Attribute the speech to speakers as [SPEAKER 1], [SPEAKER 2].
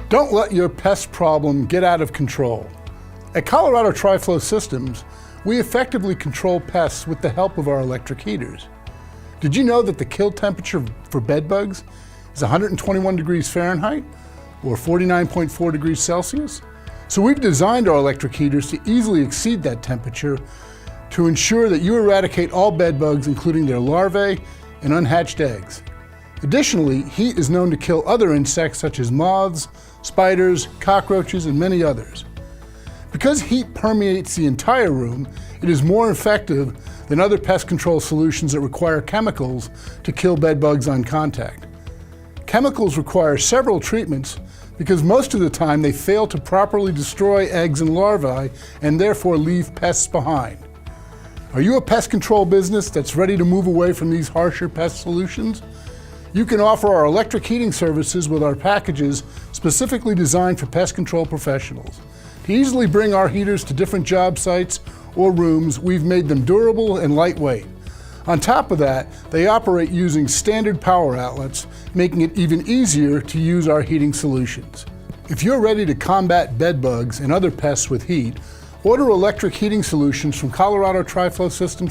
[SPEAKER 1] Don't let your pest problem get out of control. At Colorado Tri-Flow Systems, we effectively control pests with the help of our electric heaters. Did you know that the kill temperature for bedbugs is 121 degrees Fahrenheit or 49.4 degrees Celsius? So we've designed our electric heaters to easily exceed that temperature to ensure that you eradicate all bedbugs, including their larvae and unhatched eggs. Additionally, heat is known to kill other insects such as moths, spiders, cockroaches, and many others. Because heat permeates the entire room, it is more effective than other pest control solutions that require chemicals to kill bedbugs on contact. Chemicals require several treatments because most of the time they fail to properly destroy eggs and larvae and therefore leave pests behind. Are you a pest control business that's ready to move away from these harsher pest solutions? You can offer our electric heating services with our packages specifically designed for pest control professionals. To easily bring our heaters to different job sites or rooms, we've made them durable and lightweight. On top of that, they operate using standard power outlets, making it even easier to use our heating solutions. If you're ready to combat bedbugs and other pests with heat, order electric heating solutions from Colorado Tri-Flow Systems